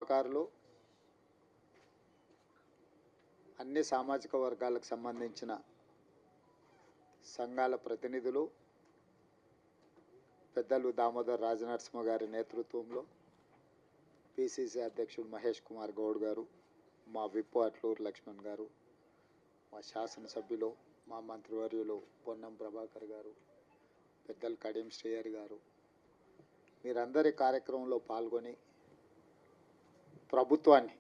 ఉద్యమకారులు అన్ని సామాజిక వర్గాలకు సంబంధించిన సంఘాల ప్రతినిధులు పెద్దలు దామోదర్ రాజనరసింహ గారి నేతృత్వంలో పిసిసి అధ్యక్షుడు మహేష్ కుమార్ గౌడ్ గారు, మా విప్ అట్లూరు లక్ష్మణ్ గారు, మా శాసనసభ్యులు మా మంత్రివర్యులు పొన్నం ప్రభాకర్ గారు, పెద్దలు కడియం శ్రీహరి గారు, మీరందరి కార్యక్రమంలో పాల్గొని ప్రభుత్వాన్ని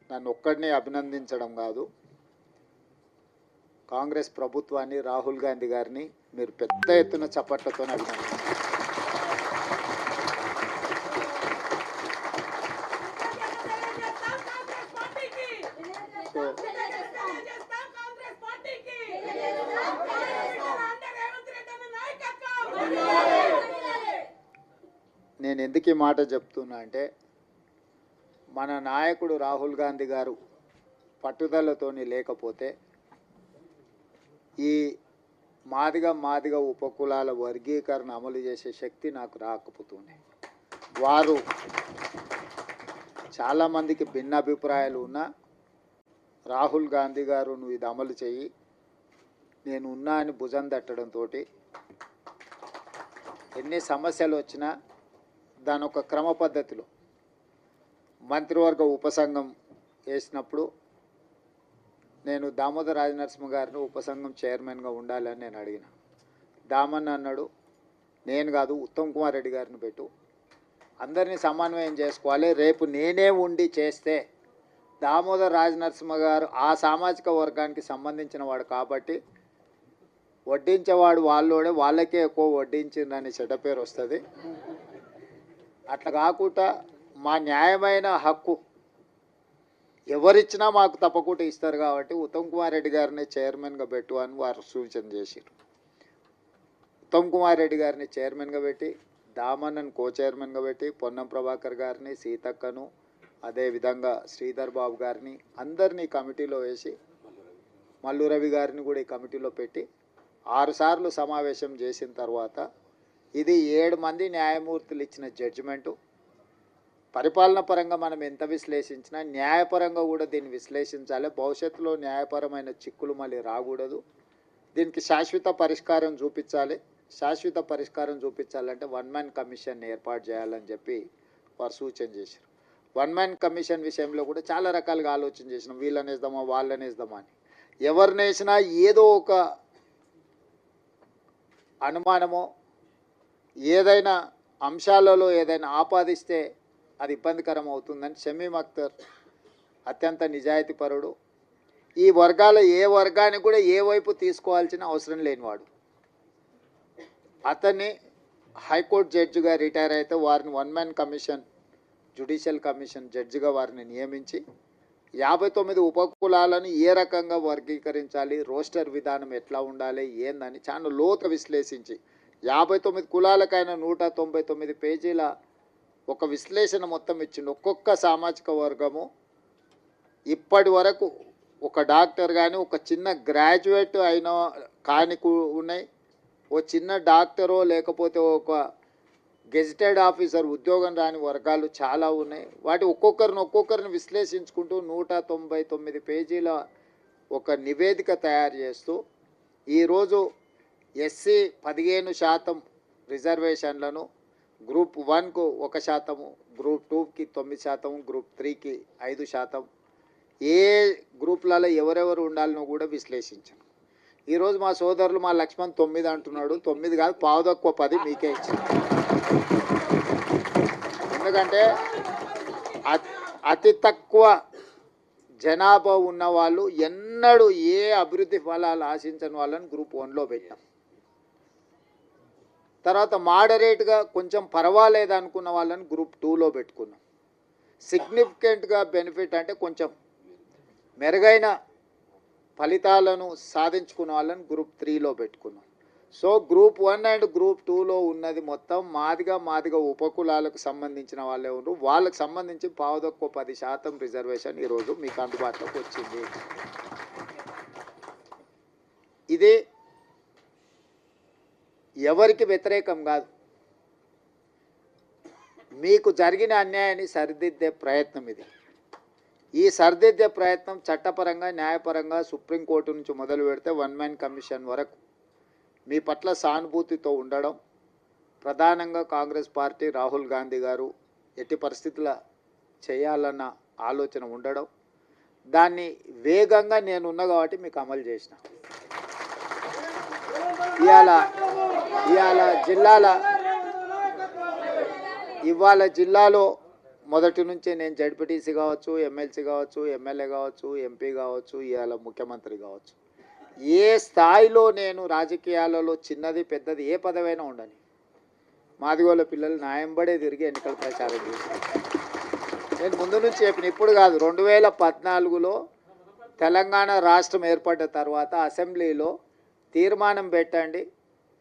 నన్ను ఒక్కడినే అభినందించడం కాదు, కాంగ్రెస్ ప్రభుత్వాన్ని రాహుల్ గాంధీ గారిని మీరు పెద్ద ఎత్తున చప్పట్లతో అభినందించారు. నేను ఎందుకు ఈ మాట చెప్తున్నా అంటే, మన నాయకుడు రాహుల్ గాంధీ గారు పట్టుదలతోని లేకపోతే ఈ మాదిగ ఉపకులాల వర్గీకరణ అమలు చేసే శక్తి నాకు రాకపోతుంది. వారు చాలామందికి భిన్న అభిప్రాయాలు ఉన్నా రాహుల్ గాంధీ గారు నువ్వు ఇది అమలు చెయ్యి, నేను ఉన్నా అని భుజం తట్టడంతో ఎన్ని సమస్యలు వచ్చినా దాని ఒక క్రమ పద్ధతిలో మంత్రివర్గ ఉపసంఘం వేసినప్పుడు నేను దామోదర్ రాజనరసింహ గారిని ఉపసంఘం చైర్మన్గా ఉండాలని నేను అడిగిన. దామన్న అన్నాడు, నేను కాదు ఉత్తమ్ కుమార్ రెడ్డి గారిని పెట్టు, అందరినీ సమన్వయం చేసుకోవాలి, రేపు నేనే ఉండి చేస్తే దామోదర్ రాజనరసింహ గారు ఆ సామాజిక వర్గానికి సంబంధించిన వాడు కాబట్టి వడ్డించేవాడు వాళ్ళోడే, వాళ్ళకే ఎక్కువ వడ్డించిందని చెడ్డ పేరు వస్తుంది. అట్లా కాకుండా మా న్యాయమైన హక్కు ఎవరిచ్చినా మాకు తప్పకుండా ఇస్తారు కాబట్టి ఉత్తమ్ కుమార్ రెడ్డి గారిని చైర్మన్గా పెట్టు అని వారు సూచన చేశారు. ఉత్తమ్ కుమార్ రెడ్డి గారిని చైర్మన్గా పెట్టి, దామన్నను కో చైర్మన్గా పెట్టి, పొన్నం ప్రభాకర్ గారిని, సీతక్కను, అదేవిధంగా శ్రీధర్ బాబు గారిని అందరినీ కమిటీలో వేసి, మల్లు రవి గారిని కూడా ఈ కమిటీలో పెట్టి 6 సార్లు సమావేశం చేసిన తర్వాత ఇది 7 మంది న్యాయమూర్తులు ఇచ్చిన జడ్జిమెంటు. పరిపాలన పరంగా మనం ఎంత విశ్లేషించినా న్యాయపరంగా కూడా దీన్ని విశ్లేషించాలి. భవిష్యత్తులో న్యాయపరమైన చిక్కులు మళ్ళీ రాకూడదు. దీనికి శాశ్వత పరిష్కారం చూపించాలి. శాశ్వత పరిష్కారం చూపించాలంటే 1 మ్యాన్ కమిషన్ ఏర్పాటు చేయాలని చెప్పి వారు సూచన చేశారు. 1 మ్యాన్ కమిషన్ విషయంలో కూడా చాలా రకాలుగా ఆలోచన చేసినాం, వీళ్ళని వేద్దామా వాళ్ళని వేద్దామా అని. ఎవరిని వేసినా ఏదో ఒక అనుమానమో ఏదైనా అంశాలలో ఏదైనా ఆపాదిస్తే అది ఇబ్బందికరం అవుతుందని షమీమ్ అఖ్తర్ అత్యంత నిజాయితీపరుడు, ఈ వర్గాల ఏ వర్గానికి కూడా ఏ వైపు తీసుకోవాల్సిన అవసరం లేనివాడు. అతన్ని హైకోర్టు జడ్జిగా రిటైర్ అయితే వారిని 1 మ్యాన్ కమిషన్, జ్యుడిషియల్ కమిషన్ జడ్జిగా వారిని నియమించి 59 ఉపకులాలను ఏ రకంగా వర్గీకరించాలి, రోస్టర్ విధానం ఎట్లా ఉండాలి ఏందని చాలా లోతు విశ్లేషించి 59 కులాలకైనా 199 పేజీల ఒక విశ్లేషణ మొత్తం ఇచ్చిండు. ఒక్కొక్క సామాజిక వర్గము ఇప్పటి వరకు ఒక డాక్టర్ కానీ, ఒక చిన్న గ్రాడ్యుయేట్ అయిన కాని ఉన్నాయి, ఓ చిన్న డాక్టరో లేకపోతే ఒక గెజిటెడ్ ఆఫీసర్ ఉద్యోగం రాని వర్గాలు చాలా ఉన్నాయి. వాటి ఒక్కొక్కరిని విశ్లేషించుకుంటూ 199 పేజీల ఒక నివేదిక తయారు చేస్తూ ఈరోజు ఎస్సీ 15% రిజర్వేషన్లను గ్రూప్ 1కు 1%, గ్రూప్ 2కి 9%, గ్రూప్ 3కి 5%, ఏ గ్రూపులలో ఎవరెవరు ఉండాలనో కూడా విశ్లేషించాను. ఈరోజు మా సోదరులు మా లక్ష్మణ్ 9 అంటున్నాడు. 9 కాదు, 10 మీకే ఇచ్చాను. ఎందుకంటే అతి తక్కువ జనాభా ఉన్న వాళ్ళు ఎన్నడూ ఏ అభివృద్ధి ఫలాలు ఆశించని వాళ్ళని గ్రూప్ 1లో పెట్టాం. తర్వాత మోడరేట్గా కొంచెం పర్వాలేదు అనుకున్న వాళ్ళని గ్రూప్ 2లో పెట్టుకున్నాం. సిగ్నిఫికెంట్గా బెనిఫిట్ అంటే కొంచెం మెరుగైన ఫలితాలను సాధించుకున్న వాళ్ళని గ్రూప్ 3లో పెట్టుకున్నాం. సో గ్రూప్ 1 అండ్ గ్రూప్ 2లో ఉన్నది మొత్తం మాదిగ ఉపకులాలకు సంబంధించిన వాళ్ళే ఉన్నారు. వాళ్ళకి సంబంధించి 10% రిజర్వేషన్ ఈరోజు మీకు అందుబాటులోకి వచ్చింది. ఇది ఎవరికి వ్యతిరేకం కాదు. మీకు జరిగిన అన్యాయాన్ని సరిదిద్దే ప్రయత్నం ఇది. ఈ సరిదిద్దే ప్రయత్నం చట్టపరంగా న్యాయపరంగా సుప్రీంకోర్టు నుంచి మొదలు పెడితే వన్ మ్యాన్ కమిషన్ వరకు మీ పట్ల సానుభూతితో ఉండడం, ప్రధానంగా కాంగ్రెస్ పార్టీ రాహుల్ గాంధీ గారు ఎట్టి పరిస్థితుల చేయాలన్న ఆలోచన ఉండడం, దాన్ని వేగంగా నేనున్నా కాబట్టి మీకు అమలు చేసిన. ఇవాళ జిల్లాలో మొదటి నుంచి నేను జడ్పీటీసీ కావచ్చు, ఎమ్మెల్సీ కావచ్చు, ఎమ్మెల్యే కావచ్చు, ఎంపీ కావచ్చు, ఇవాళ ముఖ్యమంత్రి కావచ్చు, ఏ స్థాయిలో నేను రాజకీయాలలో చిన్నది పెద్దది ఏ పదవైనా ఉండని మాదిగోళ్ళ పిల్లలు న్యాయంబడే తిరిగి ఎన్నికల ప్రచారం చేశాను. నేను ముందు నుంచి చెప్పిన, ఇప్పుడు కాదు, 2014లో తెలంగాణ రాష్ట్రం ఏర్పడ్డ తర్వాత అసెంబ్లీలో తీర్మానం పెట్టండి,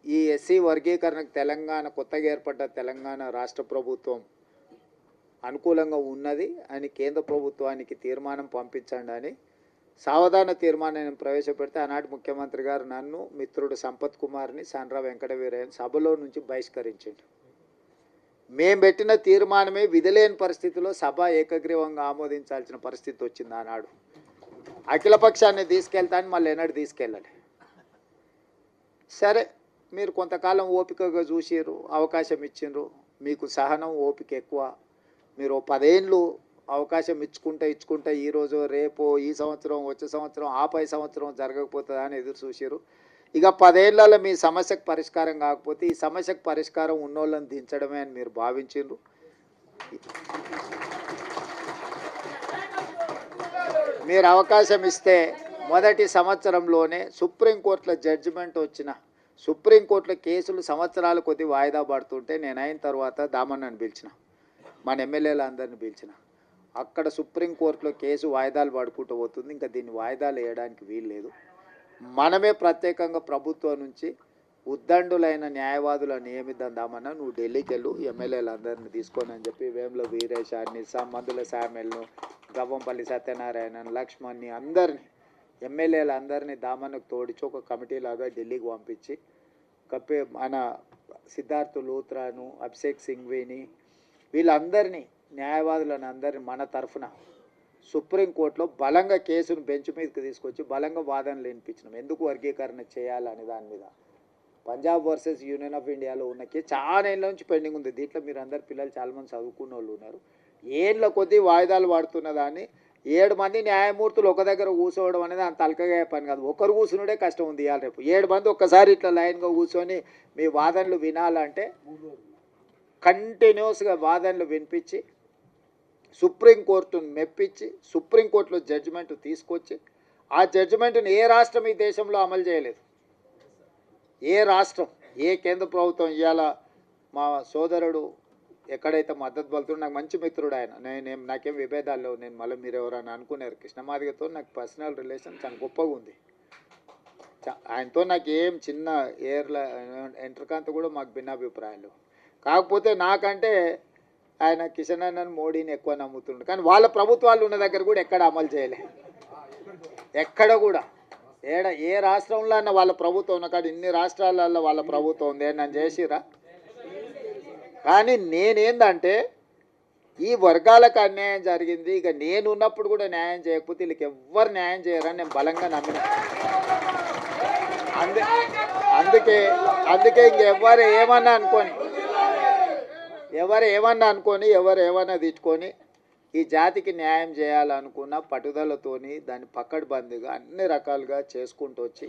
ఈ ఎస్సీ వర్గీకరణకు తెలంగాణ కొత్తగా ఏర్పడ్డ తెలంగాణ రాష్ట్ర ప్రభుత్వం అనుకూలంగా ఉన్నది అని కేంద్ర ప్రభుత్వానికి తీర్మానం పంపించండి అని సావధాన తీర్మానాన్ని ప్రవేశపెడితే ఆనాటి ముఖ్యమంత్రి గారు నన్ను, మిత్రుడు సంపత్ కుమార్ని, సండ్ర వెంకటవీరయ్యని సభలో నుంచి బహిష్కరించిండు. మేము పెట్టిన తీర్మానమే విధిలేని పరిస్థితిలో సభ ఏకగ్రీవంగా ఆమోదించాల్సిన పరిస్థితి వచ్చింది. ఆనాడు అఖిలపక్షాన్ని తీసుకెళ్తాను, మళ్ళీ ఎన్నడూ తీసుకెళ్ళాలి. సరే, మీరు కొంతకాలం ఓపికగా చూసిర్రు, అవకాశం ఇచ్చిండ్రు, మీకు సహనం ఓపిక ఎక్కువ. మీరు 10 ఏళ్ళు అవకాశం ఇచ్చుకుంటే ఈరోజు రేపు ఈ సంవత్సరం వచ్చే సంవత్సరం ఆపై సంవత్సరం జరగకపోతుందా అని ఎదురు చూసిర్రు. ఇక 10 ఏళ్లలో మీ సమస్యకు పరిష్కారం కాకపోతే ఈ సమస్యకు పరిష్కారం ఉన్నోళ్ళని దించడమే అని మీరు భావించిండ్రు. మీరు అవకాశం ఇస్తే మొదటి సంవత్సరంలోనే సుప్రీంకోర్టులో జడ్జిమెంట్ వచ్చిన, సుప్రీంకోర్టులో కేసులు సంవత్సరాల కొద్ది వాయిదా పడుతుంటే నేను అయిన తర్వాత దామన్నని పిలిచిన, మన ఎమ్మెల్యేలు అందరిని పిలిచిన. అక్కడ సుప్రీంకోర్టులో కేసు వాయిదాలు పడుకుంటూ పోతుంది, ఇంకా దీన్ని వాయిదాలు వేయడానికి వీలు లేదు. మనమే ప్రత్యేకంగా ప్రభుత్వం నుంచి ఉద్దండులైన న్యాయవాదులను నియమిద్దామన్నా, నువ్వు ఢిల్లీకి వెళ్ళు, ఎమ్మెల్యేలు అందరిని తీసుకొని అని చెప్పి వేముల వీరేశాన్ని, మందుల శామ్యుల్ను, గవ్వంపల్లి సత్యనారాయణ, లక్ష్మణ్ని, అందరినీ ఎమ్మెల్యేలు అందరినీ దామన్నకు తోడిచి ఒక కమిటీలాగా ఢిల్లీకి పంపించి మన సిద్ధార్థ్ లూత్రాను, అభిషేక్ సింఘ్వీని, వీళ్ళందరినీ న్యాయవాదులను అందరినీ మన తరఫున సుప్రీంకోర్టులో బలంగా కేసును బెంచ్ మీదకి తీసుకొచ్చి బలంగా వాదనలు వినిపించినాం. ఎందుకు వర్గీకరణ చేయాలని దాని మీద. పంజాబ్ వర్సెస్ యూనియన్ ఆఫ్ ఇండియాలో ఉన్న కేసు చాలా ఏళ్ళ నుంచి పెండింగ్ ఉంది. దీంట్లో మీరు అందరు పిల్లలు చాలామంది చదువుకున్న వాళ్ళు ఉన్నారు. ఏళ్ళ కొద్దీ వాయిదాలు పడుతున్న దాన్ని 7 మంది న్యాయమూర్తులు ఒక దగ్గర కూర్చోవడం అనేది అంత అల్కగా పని కాదు. ఒకరు కూర్చునుడే కష్టం ఉంది. ఇవాళ రేపు 7 మంది ఒక్కసారి ఇట్లా లైన్గా కూర్చొని మీ వాదనలు వినాలంటే కంటిన్యూస్గా వాదనలు వినిపించి సుప్రీంకోర్టును మెప్పించి సుప్రీంకోర్టులో జడ్జిమెంట్ తీసుకొచ్చి ఆ జడ్జిమెంట్ని ఏ రాష్ట్రం ఈ దేశంలో అమలు చేయలేదు. ఏ రాష్ట్రం, ఏ కేంద్ర ప్రభుత్వం. ఇవాళ మా సోదరుడు ఎక్కడైతే మద్దతు పలుతుండో, నాకు మంచి మిత్రుడు ఆయన, నాకేం విభేదాలు లేవు. నేను మళ్ళీ మీరు ఎవరైనా అనుకున్నారు, కృష్ణమాదిగతో నాకు పర్సనల్ రిలేషన్ చాలా గొప్పగా ఉంది. ఆయనతో నాకు ఏం చిన్న ఎంట్రకాంత కూడా మాకు భిన్నాభిప్రాయాలు. కాకపోతే నాకంటే ఆయన కిషన్ అన్నను, మోడీని ఎక్కువ నమ్ముతుండు. కానీ వాళ్ళ ప్రభుత్వాలు ఉన్న దగ్గర కూడా ఎక్కడ అమలు చేయలే. ఎక్కడ కూడా ఏ రాష్ట్రంలో అన్న వాళ్ళ ప్రభుత్వం ఉన్న కాదు, ఇన్ని రాష్ట్రాలలో వాళ్ళ ప్రభుత్వం ఉంది, నన్ను చేసిరా. కానీ నేనేందంటే ఈ వర్గాలకు అన్యాయం జరిగింది, ఇక నేను ఉన్నప్పుడు కూడా న్యాయం చేయకపోతే వీళ్ళకి ఎవ్వరు న్యాయం చేయరని నేను బలంగా నమ్మిన. అందుకే ఇంకెవ్వరు ఏమన్నా అనుకొని ఎవరు ఏమన్నా తెచ్చుకొని ఈ జాతికి న్యాయం చేయాలనుకున్న పట్టుదలతోని దాన్ని పక్కడబందిగా అన్ని రకాలుగా చేసుకుంటూ వచ్చి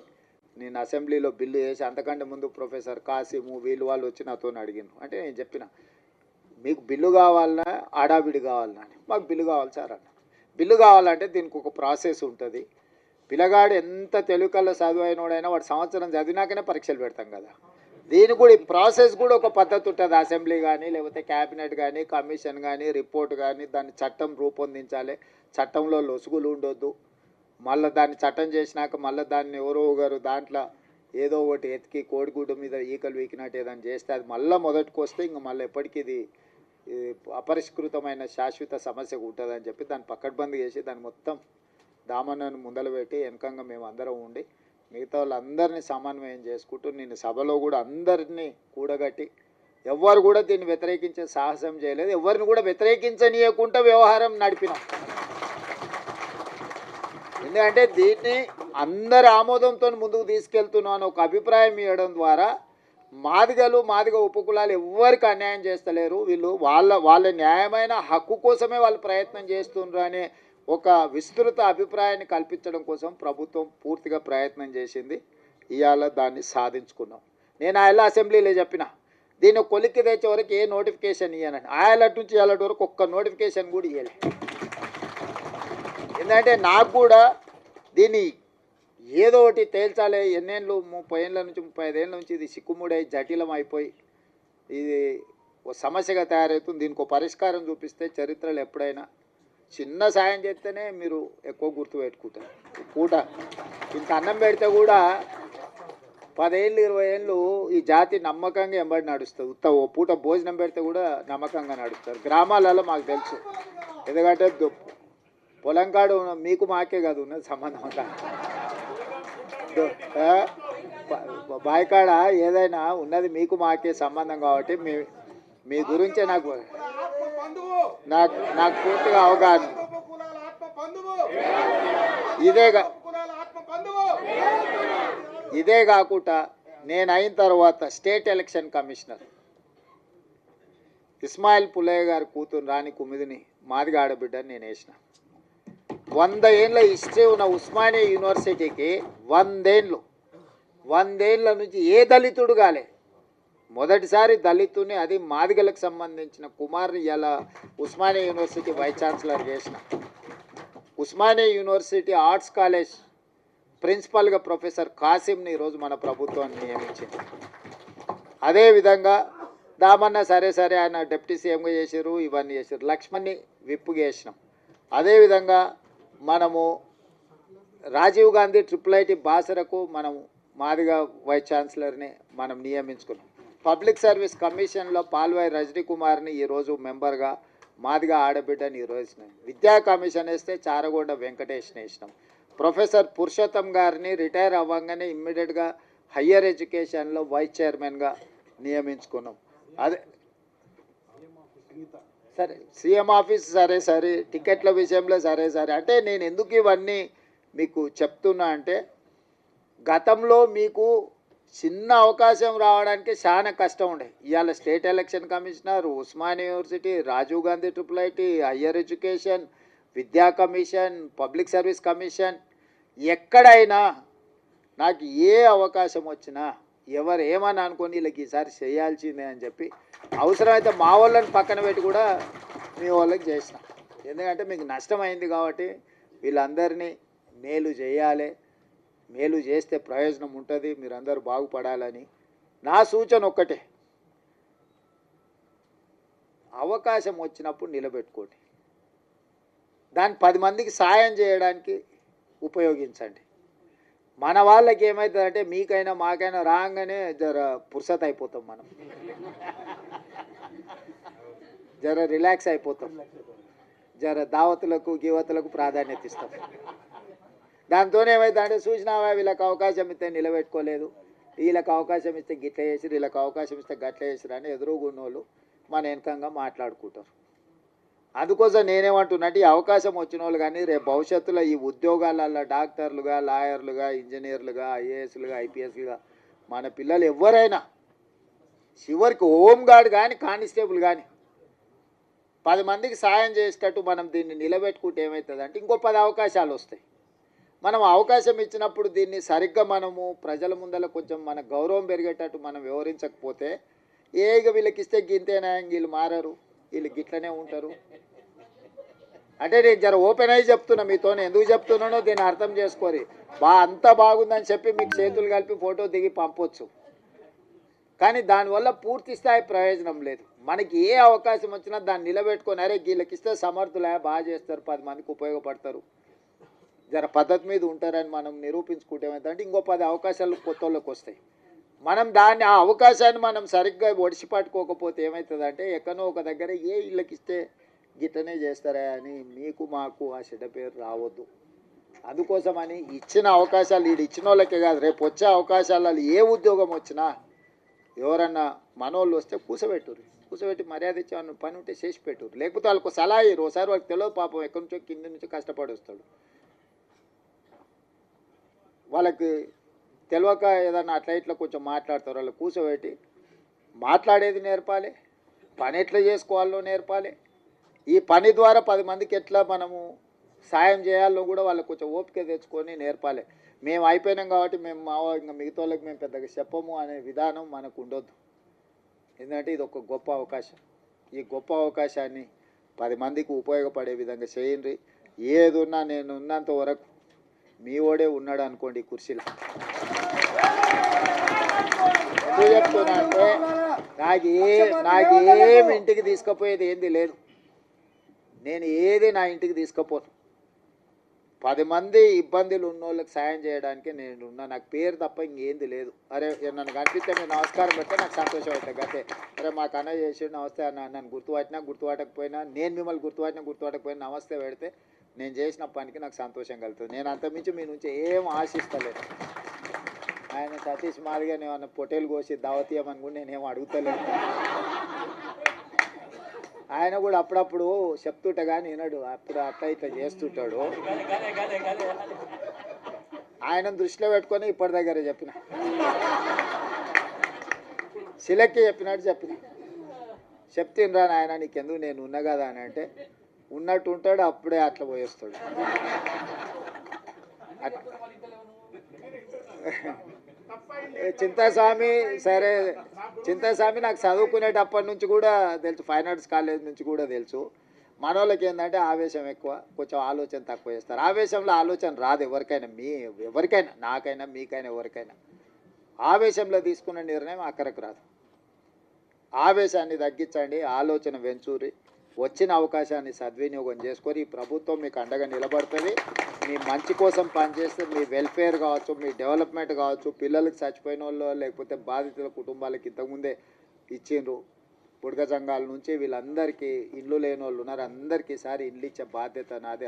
నేను అసెంబ్లీలో బిల్లు చేసి, అంతకంటే ముందు ప్రొఫెసర్ కాసిము వాళ్ళు వచ్చి నాతో అడిగినారు. అంటే నేను చెప్పిన, మీకు బిల్లు కావాలన్నా ఆడాబిడి కావాలన్నా అని. మాకు బిల్లు కావాలి సార్ అన్న. బిల్లు కావాలంటే దీనికి ఒక ప్రాసెస్ ఉంటుంది. పిల్లగాడు ఎంత తెలుగుకల్లో చదువైనోడైనా వాడు సంవత్సరం చదివినాకనే పరీక్షలు పెడతాం కదా. దీనికి కూడా ఈ ప్రాసెస్ కూడా ఒక పద్ధతి ఉంటుంది. అసెంబ్లీ కానీ లేకపోతే క్యాబినెట్ కానీ కమిషన్ కానీ రిపోర్ట్ కానీ దాన్ని చట్టం రూపొందించాలి. చట్టంలో లొసుగులు ఉండొద్దు. మళ్ళీ దాన్ని చట్టం చేసినాక మళ్ళీ దాన్ని ఎవరో ఒకరు దాంట్లో ఏదో ఒకటి ఎతికి కోడిగుడ్డు మీద ఈకలు వీకినట్టు ఏదైనా చేస్తే అది మళ్ళీ మొదటికి వస్తే ఇంక మళ్ళీ ఎప్పటికీ ఇది అపరిష్కృతమైన శాశ్వత సమస్య ఉంటుందని చెప్పి దాన్ని పక్కడ్బందీ చేసి దాన్ని మొత్తం దామన్నను ముందలు పెట్టి వెనకంగా మేము అందరం ఉండి మిగతా వాళ్ళందరినీ సమన్వయం చేసుకుంటూ నేను సభలో కూడా అందరినీ కూడగట్టి ఎవ్వరు కూడా దీన్ని వ్యతిరేకించే సాహసం చేయలేదు, ఎవరిని కూడా వ్యతిరేకించనీయకుండా వ్యవహారం నడిపినాం. ఎందుకంటే దీన్ని అందరి ఆమోదంతో ముందుకు తీసుకెళ్తున్నాను ఒక అభిప్రాయం ఇవ్వడం ద్వారా మాదిగ ఉపకులాలు ఎవ్వరికి అన్యాయం చేస్తలేరు, వీళ్ళు వాళ్ళ న్యాయమైన హక్కు కోసమే వాళ్ళు ప్రయత్నం చేస్తున్నారు అనే ఒక విస్తృత అభిప్రాయాన్ని కల్పించడం కోసం ప్రభుత్వం పూర్తిగా ప్రయత్నం చేసింది. ఇవాళ దాన్ని సాధించుకున్నాం. నేను ఆయన అసెంబ్లీలో చెప్పిన దీన్ని కొలిక్కి తెచ్చే వరకు ఏ నోటిఫికేషన్ ఇవ్వనని, ఆయలటి నుంచి ఇవాళటి వరకు ఒక్క నోటిఫికేషన్ కూడా ఇవ్వలే. ఎందుకంటే నాకు కూడా దీన్ని ఏదో ఒకటి తేల్చాలి, ఎన్నేళ్ళు 30 ఏళ్ళ నుంచి 35 ఏళ్ళ నుంచి ఇది సిక్కుముడై జటిలం అయిపోయి ఇది ఒక సమస్యగా తయారవుతుంది, దీనికి ఒక పరిష్కారం చూపిస్తే చరిత్రలో ఎప్పుడైనా చిన్న సాయం చేస్తేనే మీరు ఎక్కువ గుర్తుపెట్టుకుంటారు. పూట ఇంత అన్నం పెడితే కూడా 10 ఏళ్ళు 20 ఏళ్ళు ఈ జాతి నమ్మకంగా ఎంబడి నడుస్తుంది. ఓ పూట భోజనం పెడితే కూడా నమ్మకంగా నడుస్తారు. గ్రామాలలో మాకు తెలుసు, ఎందుకంటే పొలంకాడు మీకు మాకే కాదు ఉన్నది సంబంధం అంతా, బాయికాడ ఏదైనా ఉన్నది మీకు మాకే సంబంధం కాబట్టి మీ గురించే నాకు పూర్తిగా అవగాహన. ఇదే కాకుండా నేను అయిన తర్వాత state election commissioner Ismail Pullaiah గారి కూతురు రాణి కుమిదిని మాదిగ ఆడబిడ్డని నేను వేసిన. 100 ఏళ్ళ హిస్టరీ ఉన్న ఉస్మానియా యూనివర్సిటీకి 100 ఏళ్ళ నుంచి ఏ దళితుడు కాలే. మొదటిసారి దళితుని, అది మాదిగలకు సంబంధించిన కుమార్ని ఇలా ఉస్మానియా యూనివర్సిటీ వైస్ ఛాన్సలర్ చేసిన. ఉస్మానియా యూనివర్సిటీ ఆర్ట్స్ కాలేజ్ ప్రిన్సిపల్గా ప్రొఫెసర్ కాసిమ్ని ఈరోజు మన ప్రభుత్వాన్ని నియమించింది. అదేవిధంగా దామన్న సరే ఆయన డిప్యూటీ సీఎంగా చేశారు, ఇవన్నీ చేశారు. లక్ష్మణ్ని విప్పుగా చేసినాం. అదేవిధంగా మనము రాజీవ్ గాంధీ IIIT బాసరకు మనం మాదిగా వైస్ ఛాన్సలర్ని మనం నియమించుకున్నాం. పబ్లిక్ సర్వీస్ కమిషన్లో పాల్వాయి రజనీ కుమార్ని ఈరోజు మెంబర్గా మాదిగా ఆడబిడ్డని ఈరోజు విద్యా కమిషన్ వేస్తే చారగొండ వెంకటేష్ని వేసినాం. ప్రొఫెసర్ పురుషోత్తం గారిని రిటైర్ అవ్వగానే ఇమ్మీడియట్గా హయ్యర్ ఎడ్యుకేషన్లో వైస్ చైర్మన్గా నియమించుకున్నాం. అదే సరే సీఎం ఆఫీస్ సరే టికెట్ల విషయంలో సరే అంటే నేను ఎందుకు ఇవన్నీ మీకు చెప్తున్నా అంటే గతంలో మీకు చిన్న అవకాశం రావడానికి చాలా కష్టం ఉండే. ఇవాళ state election commissioner, Osmania university, Rajiv Gandhi IIIT, higher education, విద్యా కమిషన్, పబ్లిక్ సర్వీస్ కమిషన్, ఎక్కడైనా నాకు ఏ అవకాశం వచ్చినా ఎవరు ఏమని అనుకొని వీళ్ళకి ఈసారి చేయాల్సిందే అని చెప్పి అవసరమైతే మా వాళ్ళని పక్కన పెట్టి కూడా మీ వాళ్ళకి చేసిన. ఎందుకంటే మీకు నష్టమైంది కాబట్టి వీళ్ళందరినీ మేలు చేయాలి, మేలు చేస్తే ప్రయోజనం ఉంటుంది, మీరందరూ బాగుపడాలని నా సూచన ఒక్కటే, అవకాశం వచ్చినప్పుడు నిలబెట్టుకోండి, దాన్ని 10 మందికి సాయం చేయడానికి ఉపయోగించండి. మన వాళ్ళకి ఏమవుతుందంటే మీకైనా మాకైనా రాగానే జర పుర్సత్ అయిపోతాం, మనం జర రిలాక్స్ అయిపోతాం, జర దావతులకు గీవతులకు ప్రాధాన్యత ఇస్తాం. దాంతో ఏమవుతుందంటే చూసినావా వీళ్ళకి అవకాశం ఇస్తే నిలబెట్టుకోలేదు, వీళ్ళకి అవకాశం ఇస్తే గిట్ల చేసిరు, వీళ్ళకి అవకాశం ఇస్తే గట్ల చేసిరు అని ఎదురుగున్నోళ్ళు మన వెనకంగా మాట్లాడుకుంటారు. అందుకోసం నేనేమంటున్నట్టు ఈ అవకాశం వచ్చిన వాళ్ళు కానీ రేపు భవిష్యత్తులో ఈ ఉద్యోగాలలో డాక్టర్లుగా, లాయర్లుగా, ఇంజనీర్లుగా, ఐఏఎస్లుగా, ఐపీఎస్లుగా మన పిల్లలు ఎవరైనా చివరికి హోంగార్డ్ కానీ కానిస్టేబుల్ కానీ 10 మందికి సాయం చేసేటట్టు మనం దీన్ని నిలబెట్టుకుంటే ఏమవుతుందంటే ఇంకో 10 అవకాశాలు వస్తాయి. మనం అవకాశం ఇచ్చినప్పుడు దీన్ని సరిగ్గా మనము ప్రజల ముందర కొంచెం మన గౌరవం పెరిగేటట్టు మనం వివరించకపోతే ఇక వీళ్ళకి ఇస్తే గింతేనా, వీళ్ళు మారరు, వీళ్ళు గిట్లనే ఉంటారు అంటే నేను జర ఓపెన్ అయ్యి చెప్తున్నా, మీతో ఎందుకు చెప్తున్నానో దీన్ని అర్థం చేసుకోరి. అంతా బాగుందని చెప్పి మీకు చేతులు కలిపి ఫోటో దిగి పంపొచ్చు, కానీ దానివల్ల పూర్తి స్థాయి ప్రయోజనం లేదు. మనకి ఏ అవకాశం వచ్చినా దాన్ని నిలబెట్టుకొని అరే వీళ్ళకి ఇస్తే సమర్థులే, బాగా చేస్తారు, 10 మందికి ఉపయోగపడతారు, జర పద్ధతి మీద ఉంటారని మనం నిరూపించుకుంటే ఏమైందంటే ఇంకో 10 అవకాశాలు కొత్త వాళ్ళకి వస్తాయి. మనం దాన్ని ఆ అవకాశాన్ని మనం సరిగ్గా ఒడిసి పట్టుకోకపోతే ఏమవుతుందంటే ఎక్కడో ఒక దగ్గర ఏ ఇళ్ళకి ఇస్తే గిట్టనే చేస్తారా అని మీకు మాకు ఆ చెడ్డ పేరు రావద్దు. అందుకోసమని ఇచ్చిన అవకాశాలు ఇచ్చిన వాళ్ళకే కాదు, రేపు వచ్చే అవకాశాలలో ఏ ఉద్యోగం వచ్చినా ఎవరన్నా మనోళ్ళు వస్తే కూర్చోబెట్టి మర్యాద ఇచ్చి ఏమన్నా పని ఉంటే చేసి పెట్టురు, లేకపోతే వాళ్ళకు సలహా ఇయ్యరు. ఒకసారి వాళ్ళకి తెలియదు పాపం, ఎక్కడి నుంచో కింద నుంచి కష్టపడి వస్తాడు, వాళ్ళకి తెలియక ఏదన్నా అట్లా ఇట్లా కొంచెం మాట్లాడతారు. వాళ్ళు కూర్చోబెట్టి మాట్లాడేది నేర్పాలి, పని ఎట్లా చేసుకోవాలో నేర్పాలి, ఈ పని ద్వారా 10 మందికి ఎట్లా మనము సాయం చేయాలో కూడా వాళ్ళకి కొంచెం ఓపిక తెచ్చుకొని నేర్పాలి. మేము అయిపోయినాం కాబట్టి మేము ఇంకా మిగతా వాళ్ళకి మేము పెద్దగా చెప్పము అనే విధానం మనకు ఉండొద్దు. ఎందుకంటే ఇది ఒక గొప్ప అవకాశం. ఈ గొప్ప అవకాశాన్ని 10 మందికి ఉపయోగపడే విధంగా చేయండి. ఏది ఉన్నా నేను ఉన్నంత వరకు మీ ఓడే ఉన్నాడు అనుకోండి ఈ కుర్చీలో. ఎందుకు చెప్తున్నా అంటే నాకేమి ఇంటికి తీసుకుపోయేది ఏంది లేదు. నేను ఏది నా ఇంటికి తీసుకుపోను. 10 మంది ఇబ్బందులు ఉన్న వాళ్ళకి సాయం చేయడానికి నేను ఉన్నా. నాకు పేరు తప్ప ఇంకేంది లేదు. అరే నన్ను కనిపిస్తే మీరు నమస్కారం పెడితే నాకు సంతోషం అవుతుంది. గతే అరే మాకు అన్న చేసి నమస్తే అన్న, నన్ను గుర్తుపట్టకపోయినా, నేను మిమ్మల్ని గుర్తుపట్టకపోయినా నమస్తే పెడితే నేను చేసిన పనికి నాకు సంతోషం కలుగుతుంది. నేను అంతమించి మీ నుంచి ఏం ఆశిస్తలేదు. ఆయన సతీష్ మాదిగా నేను పొట్టేలు కోసి దావతీయమని కూడా నేనేం అడుగుతలేదు. ఆయన కూడా అప్పుడప్పుడు చెప్తుంటే కానీ వినడు, అప్పుడు అట్లా ఇట్లా చేస్తుంటాడు. ఆయన దృష్టిలో పెట్టుకొని ఇప్పటి దగ్గర చెప్పిన, శిలక్కి చెప్పినట్టు చెప్తినరా ఆయన నీకెందుకు నేను ఉన్నా కదా అని అంటే ఉన్నట్టు ఉంటాడు, అప్పుడే అట్లా పోయేస్తాడు. చింతాస్వామి సరే, చింతాస్వామి నాకు చదువుకునేటప్పటి నుంచి కూడా తెలుసు, ఫైన్ ఆర్ట్స్ కాలేజ్ నుంచి కూడా తెలుసు. మన వాళ్ళకి ఏంటంటే ఆవేశం ఎక్కువ, కొంచెం ఆలోచన తక్కువ చేస్తారు. ఆవేశంలో ఆలోచన రాదు ఎవరికైనా, నాకైనా మీకైనా ఎవరికైనా. ఆవేశంలో తీసుకున్న నిర్ణయం అక్కడికి రాదు. ఆవేశాన్ని తగ్గించండి, ఆలోచన వెంచూరి, వచ్చిన అవకాశాన్ని సద్వినియోగం చేసుకొని ఈ ప్రభుత్వం మీకు అండగా నిలబడుతుంది. మీ మంచి కోసం పనిచేస్తే మీ వెల్ఫేర్ కావచ్చు, మీ డెవలప్మెంట్ కావచ్చు, పిల్లలకి చచ్చిపోయిన వాళ్ళు లేకపోతే బాధితుల కుటుంబాలకి ఇంతకుముందే ఇచ్చిండ్రు బుడగ సంఘాల నుంచి వీళ్ళందరికీ ఇల్లు లేని వాళ్ళు ఉన్నారు. అందరికీ ఈసారి ఇల్లు ఇచ్చే బాధ్యత నాది.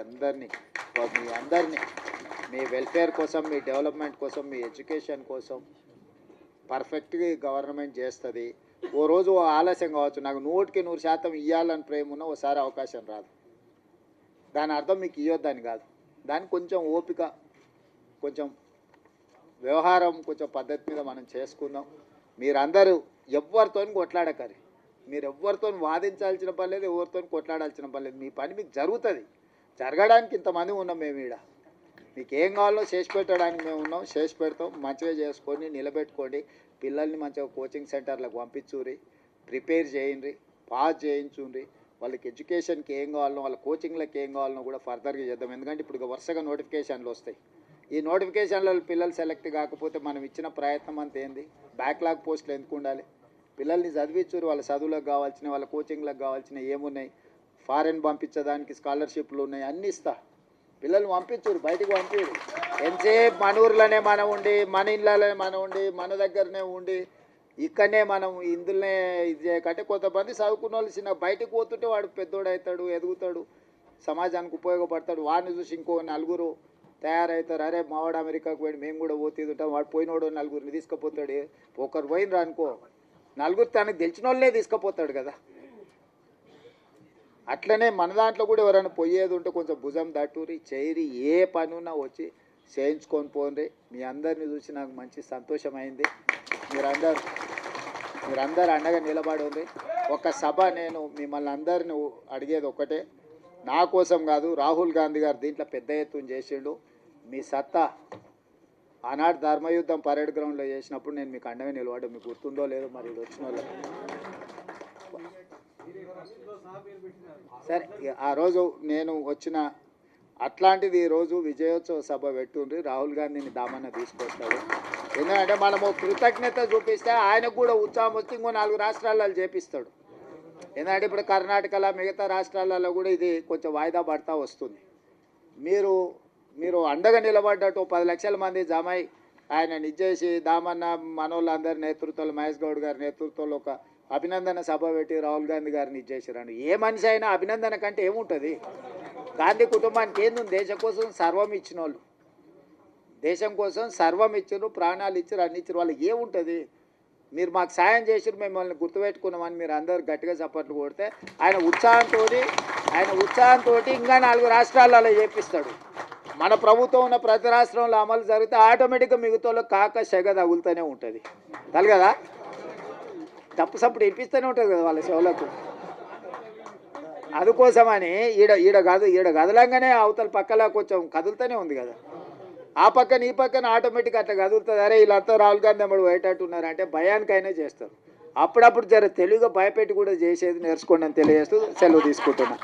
మీ అందరినీ మీ వెల్ఫేర్ కోసం, మీ డెవలప్మెంట్ కోసం, మీ ఎడ్యుకేషన్ కోసం పర్ఫెక్ట్గా గవర్నమెంట్ చేస్తుంది. ఓ రోజు ఆలస్యం కావచ్చు, నాకు 100% ఇవ్వాలని ప్రేమ ఉన్న ఓసారి అవకాశం రాదు. దాని అర్థం మీకు ఇవ్వద్దని కాదు. దానికి కొంచెం ఓపిక, కొంచెం వ్యవహారం, కొంచెం పద్ధతి మీద మనం చేసుకుందాం. మీరందరూ ఎవరితో కొట్లాడకరి, మీరు ఎవరితో వాదించాల్సిన పని లేదు, ఎవరితో కొట్లాడాల్సిన పని లేదు. మీ పని మీకు జరుగుతుంది. జరగడానికి ఇంతమంది ఉన్నాం మేము ఈడ. మీకు ఏం కావాలో చేసి పెట్టడానికి మేము ఉన్నాం, చేసి పెడతాం. మంచిగా చేసుకొని నిలబెట్టుకోండి. పిల్లల్ని మంచిగా కోచింగ్ సెంటర్లకు పంపించుర్రి, ప్రిపేర్ చేయండి, పాస్ చేయించుండ్రి. వాళ్ళకి ఎడ్యుకేషన్కి ఏం కావాలనో, వాళ్ళ కోచింగ్లకు ఏం కావాలనో కూడా ఫర్దర్గా చేద్దాం. ఎందుకంటే ఇప్పుడు వరుసగా నోటిఫికేషన్లు వస్తాయి. ఈ నోటిఫికేషన్లలో పిల్లలు సెలెక్ట్ కాకపోతే మనం ఇచ్చిన ప్రయత్నం అంత ఏంది? బ్యాక్లాగ్ పోస్టులు ఎందుకు ఉండాలి? పిల్లల్ని చదివించురు, వాళ్ళ చదువులకు కావాల్సిన, వాళ్ళ కోచింగ్లకు కావాల్సిన ఏమున్నాయి, ఫారెన్ పంపించడానికి స్కాలర్షిప్లు ఉన్నాయి, అన్నీ ఇస్తా. పిల్లల్ని పంపించురు, బయటికి పంపించరు. ఎంతసేపు మన ఊర్లోనే మనం ఉండి, మన ఇళ్ళలోనే మనం ఉండి, మన దగ్గరనే ఉండి, ఇక్కడనే మనం ఇందులోనే ఇది చేయకంటే కొంతమంది చదువుకున్న వాళ్ళు చిన్న బయటకు పోతుంటే వాడు పెద్దోడు అవుతాడు, ఎదుగుతాడు, సమాజానికి ఉపయోగపడతాడు. వాడిని చూసి ఇంకో నలుగురు తయారవుతారు. అరే మావాడు అమెరికాకు పోయి మేము కూడా పోతుంటాం, వాడు పోయినోడు నలుగురిని తీసుకుపోతాడు. ఒకరు పోయినరా అనుకో, నలుగురు తనకు తెలిసిన వాళ్ళే తీసుకుపోతాడు కదా. అట్లనే మన దాంట్లో కూడా ఎవరైనా పోయేది ఉంటే కొంచెం భుజం దట్టూరి చేయరి, ఏ పని ఉన్నా వచ్చి చేయించుకొని పోండి. మీ అందరిని చూసి నాకు మంచి సంతోషమైంది. మీరందరూ అండగా నిలబడి. ఒక సభ నేను మిమ్మల్ని అందరిని అడిగేది ఒకటే, నా కోసం కాదు, రాహుల్ గాంధీ గారు దీంట్లో పెద్ద ఎత్తున చేసిండు. మీ సత్తా ఆనాడు ధర్మయుద్ధం పరేడ్ గ్రౌండ్లో చేసినప్పుడు నేను మీకు అండగా నిలబడ్డా. మీకు గుర్తుందో లేదో మరి ఇది వచ్చిన వాళ్ళు. సరే, ఆ రోజు నేను వచ్చిన అట్లాంటిది ఈరోజు విజయోత్సవ సభ పెట్టుండ్రి. రాహుల్ గాంధీని దామన్న తీసుకొస్తాడు. ఎందుకంటే మనము కృతజ్ఞత చూపిస్తే ఆయనకు కూడా ఉత్సాహం వచ్చి ఇంకో 4 రాష్ట్రాలలో చేపిస్తాడు. ఎందుకంటే ఇప్పుడు కర్ణాటకలో, మిగతా రాష్ట్రాలలో కూడా ఇది కొంచెం వాయిదా పడతా వస్తుంది. మీరు అండగా నిలబడ్డట్టు 10 లక్షల మంది జమై ఆయన నిజేసి దామన్న మనోళ్ళందరి నేతృత్వంలో, మహేష్ గౌడ్ గారి నేతృత్వంలో ఒక అభినందన సభ పెట్టి రాహుల్ గాంధీ గారిని ఇచ్చేసారండి. ఏ మనిషి అయినా అభినందన కంటే ఏముంటుంది? గాంధీ కుటుంబానికి ఏంది? దేశం కోసం సర్వం ఇచ్చిన వాళ్ళు, దేశం కోసం సర్వం ఇచ్చారు, ప్రాణాలు ఇచ్చారు, అన్ని ఇచ్చారు. వాళ్ళకి ఏముంటుంది? మీరు మాకు సాయం చేసి మిమ్మల్ని గుర్తుపెట్టుకున్నామని మీరు అందరు గట్టిగా చప్పట్లు కొడితే ఆయన ఉత్సాహంతో ఇంకా 4 రాష్ట్రాలలో చేపిస్తాడు. మన ప్రభుత్వం ఉన్న ప్రతి రాష్ట్రంలో అమలు జరిగితే ఆటోమేటిక్గా మిగతాలో కాక సెగ తగులుతూనే ఉంటుంది. తలగదా తప్పు సప్పుడు ఇప్పిస్తూనే ఉంటుంది కదా వాళ్ళ చెవులకు. అందుకోసమని ఈడ కదలంగానే అవతల పక్కలా కొంచెం కదులుతూనే ఉంది కదా, ఆ పక్కన ఈ పక్కన ఆటోమేటిక్ అట్లా కదులుతుంది. అరే వీళ్ళంతా రాహుల్ గాంధీ అమ్మడు బయటట్టున్నారు అంటే భయానికైనా చేస్తారు. అప్పుడప్పుడు జర తెలుగుగా భయపెట్టి కూడా చేసేది నేర్చుకోండి అని తెలియజేస్తూ సెలవు తీసుకుంటున్నా.